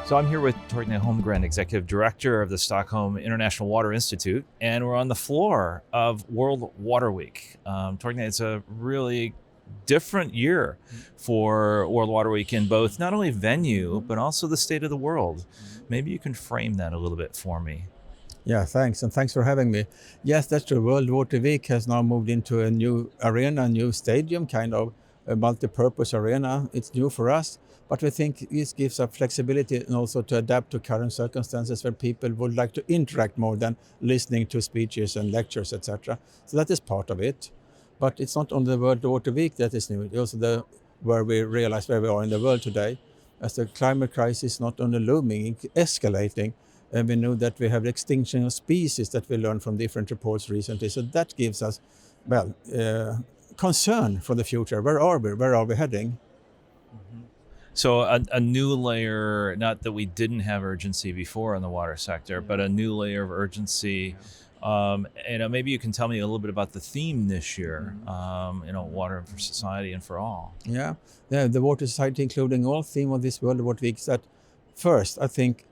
So I'm here with Torgny Holmgren, Executive Director of the Stockholm International Water Institute, and we're on the floor of World Water Week. Torgny, it's a really different year for World Water Week in both not only venue, but also the state of the world. Maybe you can frame that a little bit for me. Yeah, thanks. And thanks for having me. Yes, that's true. World Water Week has now moved into a new arena, a new stadium, kind of a multi-purpose arena. It's new for us, but we think this gives us flexibility and also to adapt to current circumstances where people would like to interact more than listening to speeches and lectures, etc. So that is part of it. But it's not only the World Water Week that is new, it's also where we realize where we are in the world today. As the climate crisis not only looming, it's escalating. And we know that we have extinction of species that we learned from different reports recently. So that gives us, concern for the future. Where are we? Where are we heading? So a new layer, not that we didn't have urgency before in the water sector, but a new layer of urgency. Maybe you can tell me a little bit about the theme this year, water for society and for all. Yeah, the Water Society, including all theme of this World Water Week, is that first, I think,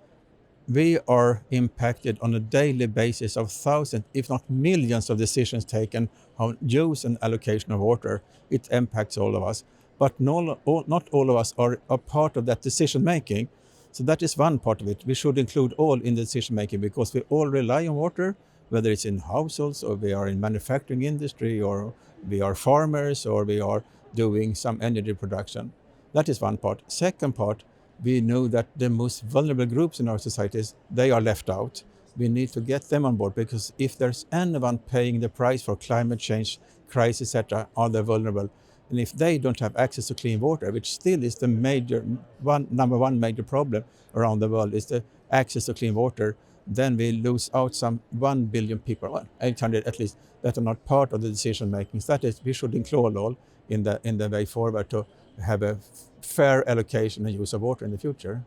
we are impacted on a daily basis of thousands, if not millions, of decisions taken on use and allocation of water. It impacts all of us, but not all of us are a part of that decision making. So that is one part of it. We should include all in the decision making because we all rely on water, whether it's in households or we are in manufacturing industry or we are farmers or we are doing some energy production. That is one part. Second part, we know that the most vulnerable groups in our societies, they are left out. We need to get them on board because if there's anyone paying the price for climate change, crisis, etc., are they vulnerable. And if they don't have access to clean water, which still is the number one major problem around the world, is the access to clean water, then we lose out some 1 billion people, well, 800 at least, that are not part of the decision making. So that is, we should include all in the way forward to have a fair allocation and use of water in the future.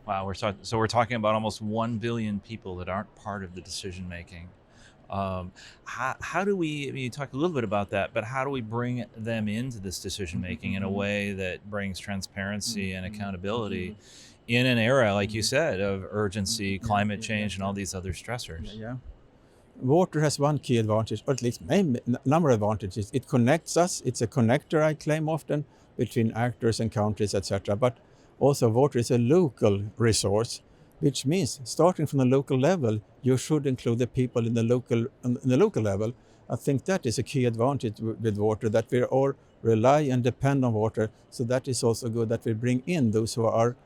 Wow, we're talking about almost 1 billion people that aren't part of the decision making. How do we, you talked a little bit about that, but how do we bring them into this decision making in a way that brings transparency and accountability in an era, like you said, of urgency, climate change, and all these other stressors? Yeah. Water has one key advantage, or at least a number of advantages. It connects us. It's a connector, I claim often, between actors and countries, etc. But also water is a local resource, which means starting from the local level, you should include the people in the local level. I think that is a key advantage with water, that we all rely and depend on water. So that is also good that we bring in those who are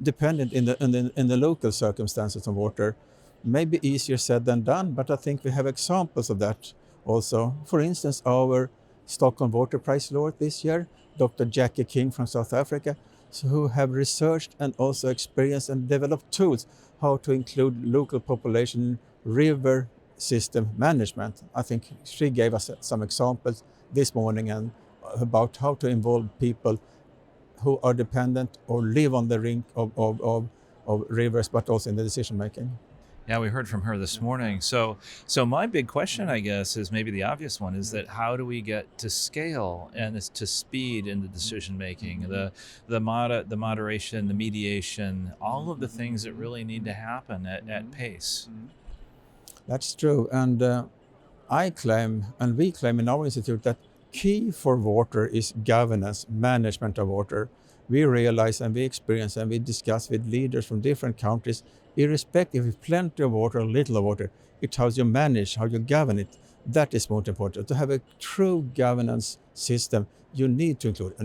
dependent in the local circumstances of water. Maybe easier said than done, but I think we have examples of that also. For instance, our Stockholm Water Prize laureate this year, Dr. Jackie King from South Africa, who have researched and also experienced and developed tools how to include local population river system management. I think she gave us some examples this morning and about how to involve people who are dependent or live on the rink of rivers, but also in the decision making. Yeah, we heard from her this morning. So my big question, I guess, is maybe the obvious one, is that how do we get to scale and to speed in the decision making, the moderation, the mediation, all of the things that really need to happen at pace? That's true. And I claim, and we claim in our institute, that key for water is governance, management of water. We realize and we experience and we discuss with leaders from different countries, irrespective of plenty of water or little of water, it's how you manage, how you govern it. That is most important. To have a true governance system, you need to include,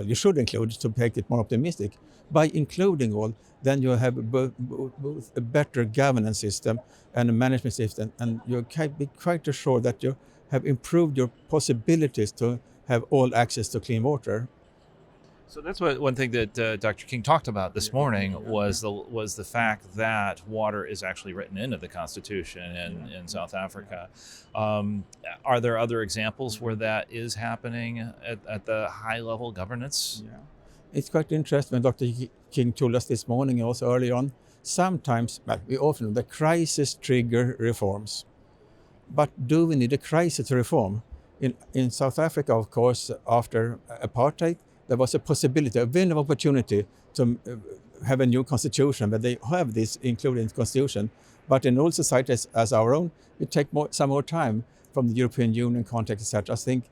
you should include, to make it more optimistic. By including all, then you have both a better governance system and a management system, and you can be quite assured that you have improved your possibilities to have all access to clean water. So that's one thing that Dr. King talked about this morning was the fact that water is actually written into the Constitution in South Africa. Are there other examples where that is happening at the high level governance? Yeah. It's quite interesting when Dr. King told us this morning, also early on, sometimes, we often, the crisis trigger reforms. But do we need a crisis to reform? In South Africa, of course, after apartheid, there was a possibility, a window of opportunity to have a new constitution, but they have this included in the constitution. But in all societies as our own, it takes some more time from the European Union context, etc. I think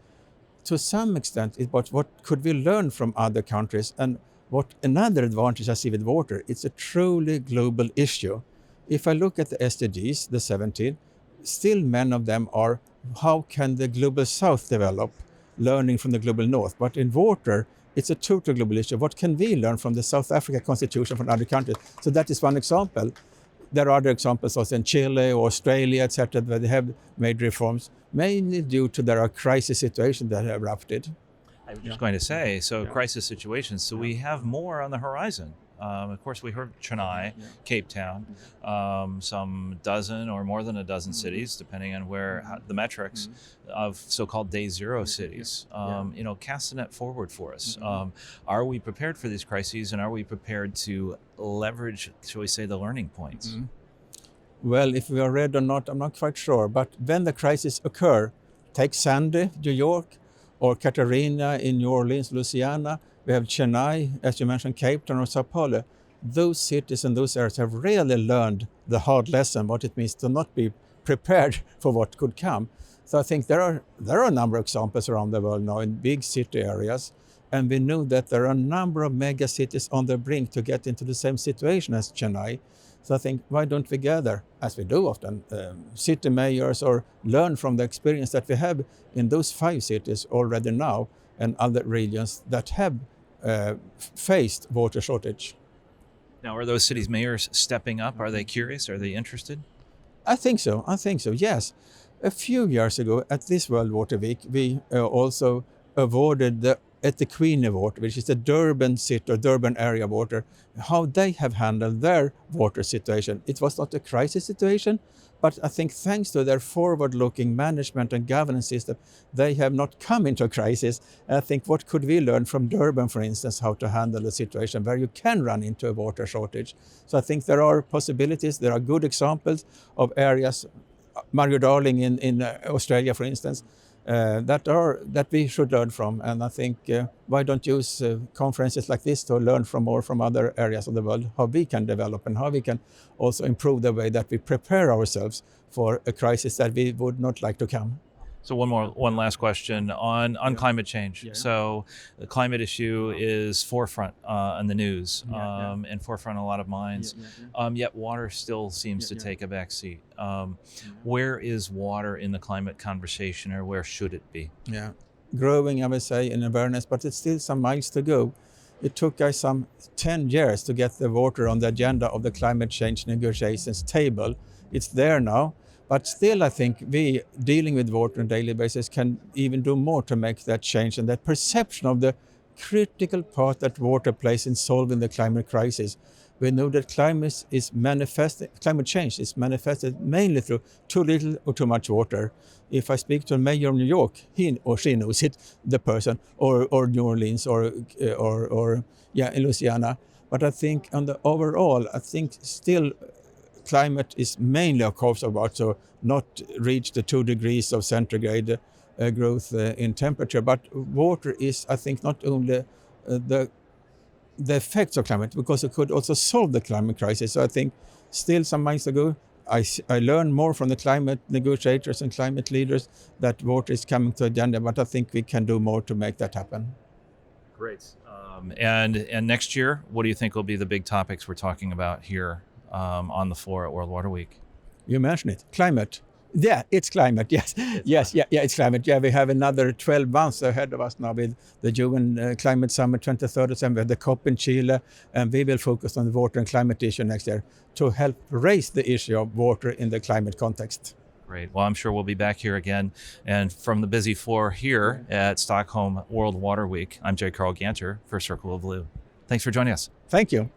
to some extent, it's about what could we learn from other countries, and what another advantage I see with water, it's a truly global issue. If I look at the SDGs, the 17, still many of them are how can the global south develop, learning from the global north. But in water, it's a total global issue. What can we learn from the South Africa constitution from other countries? So that is one example. There are other examples also in Chile or Australia, etc., where they have made reforms, mainly due to there are crisis situations that have erupted. I was just going to say, crisis situations. So we have more on the horizon. Of course, we heard Chennai, Cape Town, some dozen or more than a dozen cities, depending on the metrics of so-called day zero cities. Cast the net forward for us. Are we prepared for these crises, and are we prepared to leverage, shall we say, the learning points? Well, if we are ready or not, I'm not quite sure. But when the crises occur, take Sandy, New York, or Katrina in New Orleans, Louisiana. We have Chennai, as you mentioned, Cape Town or Sao Paulo. Those cities and those areas have really learned the hard lesson, what it means to not be prepared for what could come. So I think there are a number of examples around the world now in big city areas. And we know that there are a number of mega cities on the brink to get into the same situation as Chennai. So I think, why don't we gather, as we do often, city mayors, or learn from the experience that we have in those 5 cities already now and other regions that have faced water shortage. Now, are those cities' mayors stepping up? Are they curious? Are they interested? I think so, yes. A few years ago at this World Water Week, we also awarded the Etequini Water, which is the Durban city or Durban area water, how they have handled their water situation. It was not a crisis situation, but I think thanks to their forward-looking management and governance system, they have not come into a crisis. And I think what could we learn from Durban, for instance, how to handle a situation where you can run into a water shortage. So I think there are possibilities, there are good examples of areas, Margaret Darling in Australia, for instance, that we should learn from. And I think why don't use conferences like this to learn more from other areas of the world, how we can develop and how we can also improve the way that we prepare ourselves for a crisis that we would not like to come. So one last question on climate change. Yeah. So the climate issue is forefront in the news and forefront in a lot of minds. Yet water still seems to take a back seat. Where is water in the climate conversation, or where should it be? Yeah, growing, I would say, in awareness, but it's still some miles to go. It took us some 10 years to get the water on the agenda of the climate change negotiations table. It's there now. But still, I think we, dealing with water on a daily basis, can even do more to make that change, and that perception of the critical part that water plays in solving the climate crisis. We know that climate change is manifested mainly through too little or too much water. If I speak to a mayor of New York, he or she knows it, the person, or New Orleans, or in Louisiana. But I think on the overall, I think still climate is mainly, of course, about to not reach the 2 degrees of centigrade growth in temperature. But water is, I think, not only the effects of climate, because it could also solve the climate crisis. So I think still some months ago, I learned more from the climate negotiators and climate leaders that water is coming to agenda, but I think we can do more to make that happen. Great. And next year, what do you think will be the big topics we're talking about here on the floor at World Water Week? You mentioned it, climate. Yeah, it's climate, yes. It's climate. Yeah, we have another 12 months ahead of us now with the UN Climate Summit 23rd December, the COP in Chile, and we will focus on the water and climate issue next year to help raise the issue of water in the climate context. Great. Well, I'm sure we'll be back here again. And from the busy floor here at Stockholm World Water Week, I'm J. Carl Ganter for Circle of Blue. Thanks for joining us. Thank you.